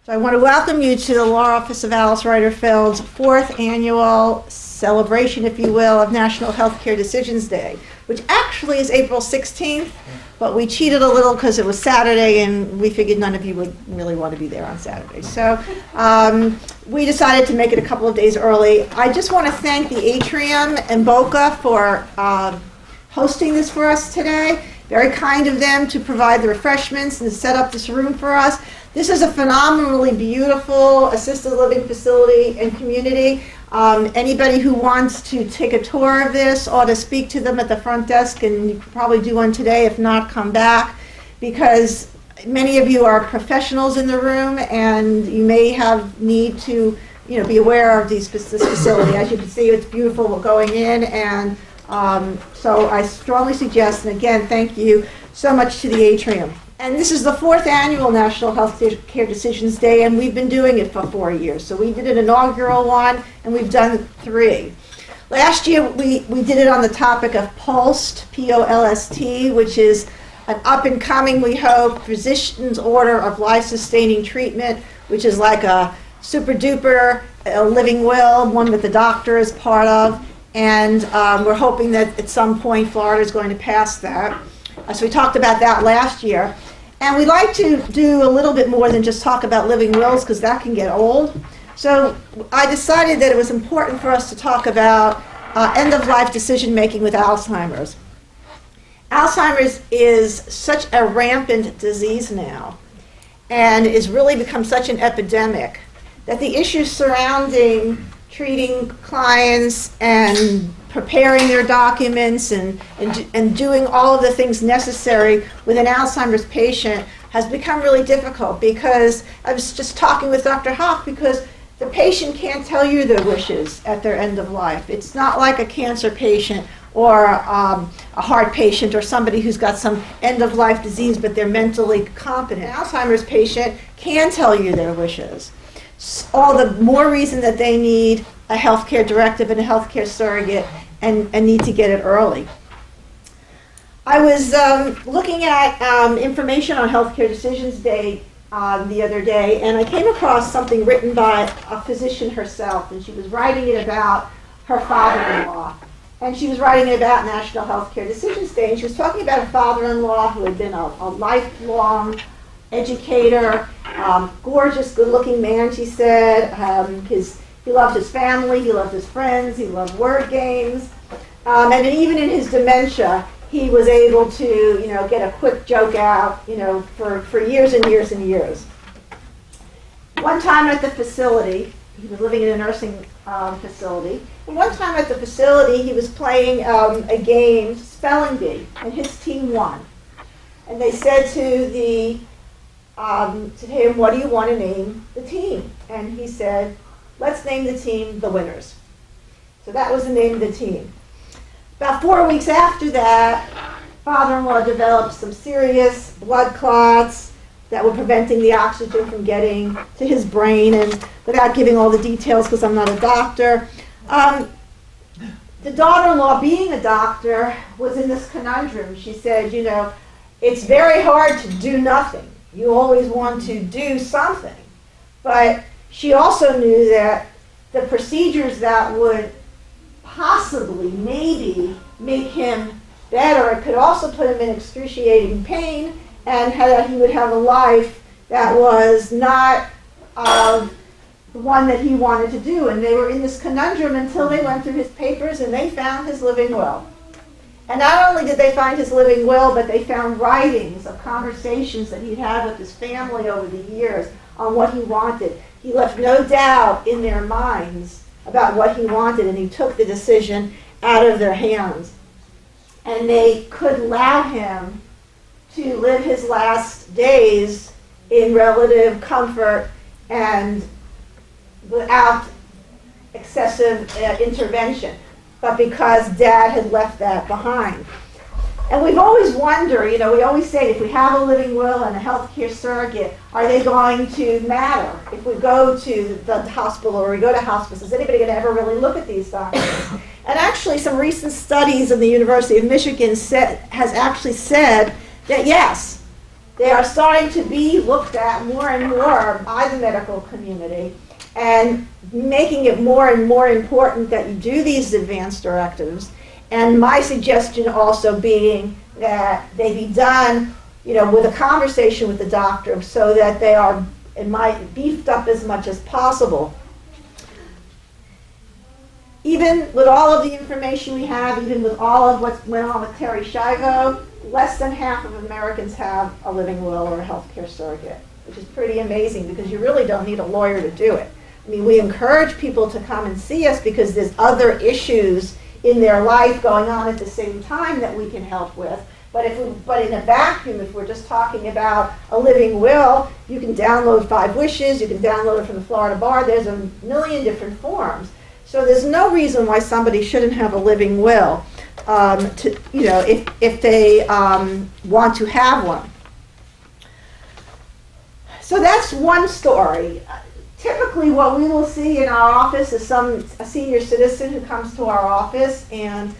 So I want to welcome you to the Law Office of Alice Reiter Feld's 4th annual celebration, if you will, of National Healthcare Decisions Day, which actually is April 16th, but we cheated a little because it was Saturday and we figured none of you would really want to be there on Saturday. So we decided to make it a couple of days early. I just want to thank the Atrium and Boca for hosting this for us today. Very kind of them to provide the refreshments and to set up this room for us. This is a phenomenally beautiful assisted living facility and community. Anybody who wants to take a tour of this ought to speak to them at the front desk, and you could probably do one today. If not, come back, because many of you are professionals in the room and you may have need to be aware of this facility. As you can see, it's beautiful going in, and so I strongly suggest, and again, thank you so much to the Atrium. And this is the 4th annual National Healthcare Decisions Day, and we've been doing it for 4 years. So we did an inaugural one, and we've done 3. Last year, we did it on the topic of POLST, P-O-L-S-T, which is an up-and-coming, we hope, physician's order of life-sustaining treatment, which is like a super-duper living will, one that the doctor is part of. And we're hoping that at some point Florida is going to pass that. So we talked about that last year. And we like to do a little bit more than just talk about living wills, because that can get old. So I decided that it was important for us to talk about end-of-life decision-making with Alzheimer's. Alzheimer's is such a rampant disease now, and it's really become such an epidemic, that the issues surrounding treating clients and preparing their documents and doing all of the things necessary with an Alzheimer's patient has become really difficult, because I was just talking with Dr. Hoff, because the patient can't tell you their wishes at their end of life. It's not like a cancer patient or a heart patient or somebody who's got some end-of-life disease but they're mentally competent. An Alzheimer's patient can tell you their wishes. All the more reason that they need a healthcare directive and a healthcare surrogate and need to get it early. I was looking at information on Healthcare Decisions Day the other day, and I came across something written by a physician herself, and she was writing it about her father-in-law. And she was writing it about National Healthcare Decisions Day, and she was talking about a father-in-law who had been a lifelong educator, gorgeous, good-looking man, she said. He loved his family, he loved his friends, he loved word games, and even in his dementia, he was able to, get a quick joke out, for years and years and years. One time at the facility, he was living in a nursing facility, and one time at the facility, he was playing a game, spelling bee, and his team won. And they said to him, "What do you want to name the team?" And he said, "Let's name the team the Winners." So that was the name of the team. About 4 weeks after that, father-in-law developed some serious blood clots that were preventing the oxygen from getting to his brain, and without giving all the details because I'm not a doctor, the daughter-in-law, being a doctor, was in this conundrum. She said, it's very hard to do nothing. You always want to do something. But she also knew that the procedures that would possibly, maybe, make him better, it could also put him in excruciating pain, and he would have a life that was not the one that he wanted to do. And they were in this conundrum until they went through his papers and they found his living will. And not only did they find his living will, but they found writings of conversations that he'd had with his family over the years on what he wanted. He left no doubt in their minds about what he wanted, and he took the decision out of their hands. And they could allow him to live his last days in relative comfort and without excessive intervention, but because Dad had left that behind. And we've always wondered, we always say, if we have a living will and a healthcare surrogate, are they going to matter? If we go to the hospital or we go to hospice, is anybody going to ever really look at these documents? And actually, some recent studies in the University of Michigan has actually said that yes, they are starting to be looked at more and more by the medical community, and making it more and more important that you do these advance directives. And my suggestion also being that they be done, with a conversation with the doctor, so that they are, beefed up as much as possible. Even with all of the information we have, even with all of what went on with Terry Schiavo, less than half of Americans have a living will or a healthcare surrogate, which is pretty amazing because you really don't need a lawyer to do it. I mean, we encourage people to come and see us because there's other issues in their life going on at the same time that we can help with. But in a vacuum, if we're just talking about a living will, you can download 5 Wishes, you can download it from the Florida Bar. There's a million different forms. So there's no reason why somebody shouldn't have a living will, if they want to have one. So that's one story. Typically, what we will see in our office is a senior citizen who comes to our office and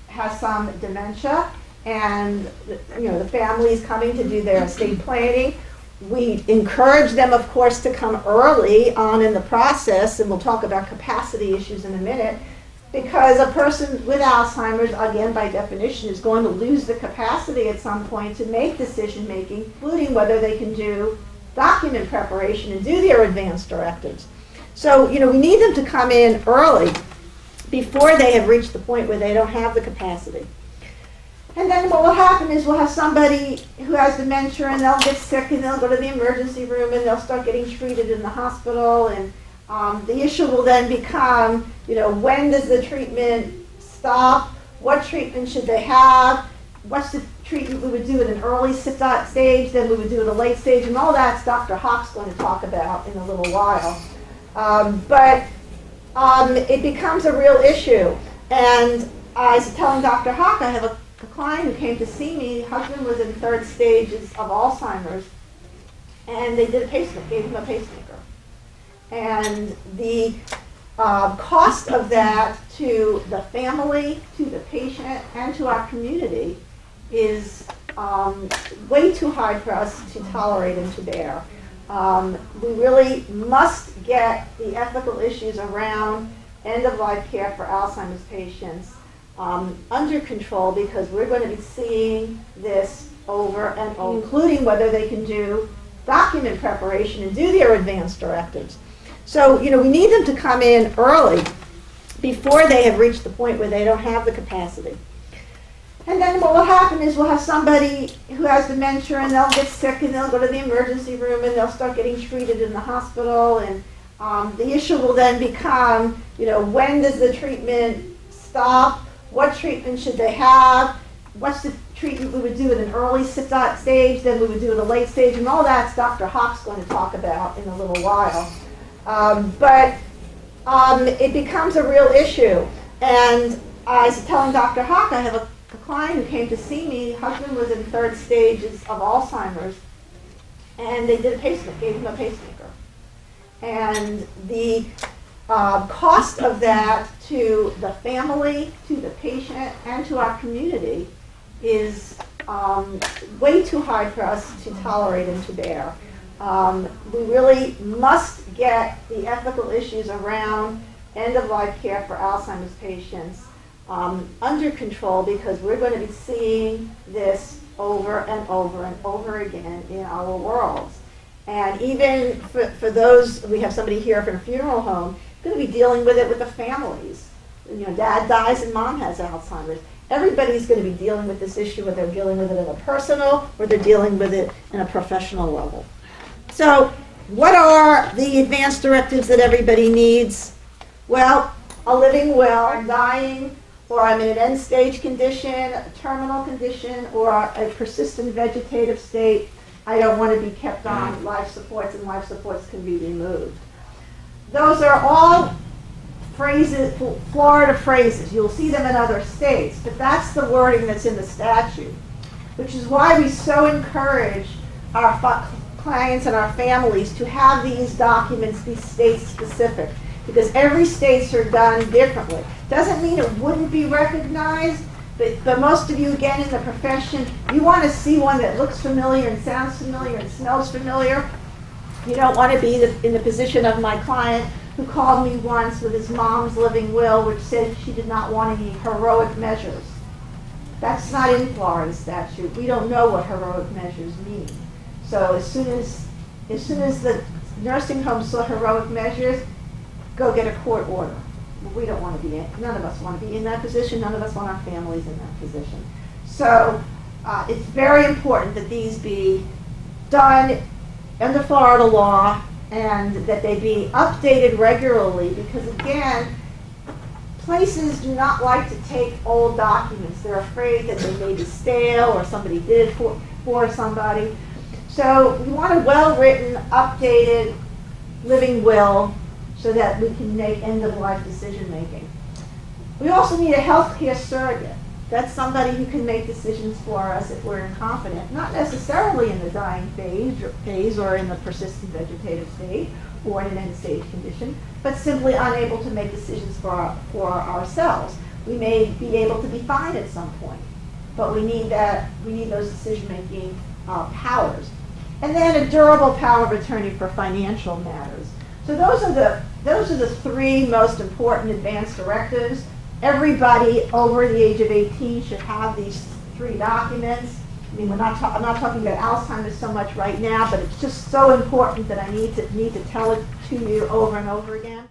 has some dementia, and the family is coming to do their estate planning. We encourage them, of course, to come early on in the process, and we'll talk about capacity issues in a minute, because a person with Alzheimer's, again, by definition, is going to lose the capacity at some point to make decision making, including whether they can do document preparation and do their advance directives. So, we need them to come in early before they have reached the point where they don't have the capacity. And then what will happen is we'll have somebody who has dementia and they'll get sick and they'll go to the emergency room and they'll start getting treated in the hospital, and the issue will then become, when does the treatment stop? What treatment should they have? What's the treatment we would do at an early stage, then we would do at a late stage, and all that's Dr. Hock's going to talk about in a little while. It becomes a real issue. And I was telling Dr. Hock, I have a client who came to see me. Husband was in 3rd stages of Alzheimer's, and they did gave him a pacemaker. And the cost of that to the family, to the patient, and to our community is way too high for us to tolerate and to bear. We really must get the ethical issues around end-of-life care for Alzheimer's patients under control, because we're going to be seeing this over and over, including whether they can do document preparation and do their advance directives. So, we need them to come in early before they have reached the point where they don't have the capacity. And then what will happen is we'll have somebody who has dementia and they'll get sick and they'll go to the emergency room and they'll start getting treated in the hospital, and the issue will then become, when does the treatment stop? What treatment should they have? What's the treatment we would do at an early stage, then we would do at a late stage, and all that's Dr. Hock's going to talk about in a little while. It becomes a real issue. And I was telling Dr. Hock, I have a client who came to see me. Husband was in 3rd stages of Alzheimer's, and they did gave him a pacemaker. And the cost of that to the family, to the patient, and to our community is way too high for us to tolerate and to bear. We really must get the ethical issues around end-of-life care for Alzheimer's patients under control, because we're going to be seeing this over and over and over again in our worlds. And even for those, we have somebody here from a funeral home, going to be dealing with it with the families. Dad dies and mom has Alzheimer's. Everybody's going to be dealing with this issue, whether they're dealing with it in a personal or they're dealing with it in a professional level. So what are the advance directives that everybody needs? Well, a living will. I'm dying, or I'm in an end-stage condition, a terminal condition, or a persistent vegetative state. I don't want to be kept on life supports, and life supports can be removed. Those are all phrases, Florida phrases. You'll see them in other states, but that's the wording that's in the statute, which is why we so encourage our clients and our families to have these documents be state-specific, because every states are done differently. Doesn't mean it wouldn't be recognized, But most of you, again, in the profession, you want to see one that looks familiar and sounds familiar and smells familiar. You don't want to be in the position of my client who called me once with his mom's living will, which said she did not want any heroic measures. That's not in Florida statute. We don't know what heroic measures mean. So as soon as the nursing home saw heroic measures, go get a court order. We don't want to be in, none of us want to be in that position. None of us want our families in that position. So it's very important that these be done under Florida law and that they be updated regularly, because again, places do not like to take old documents. They're afraid that they may be stale or somebody did it for somebody. So we want a well-written, updated living will so that we can make end-of-life decision-making. We also need a healthcare surrogate. That's somebody who can make decisions for us if we're incompetent, not necessarily in the dying phase or in the persistent vegetative state or in an end-stage condition, but simply unable to make decisions for ourselves. We may be able to be fine at some point, but we need those decision-making powers. And then a durable power of attorney for financial matters. So those are the three most important advance directives. Everybody over the age of 18 should have these three documents. I mean, I'm not talking about Alzheimer's so much right now, but it's just so important that I need to tell it to you over and over again.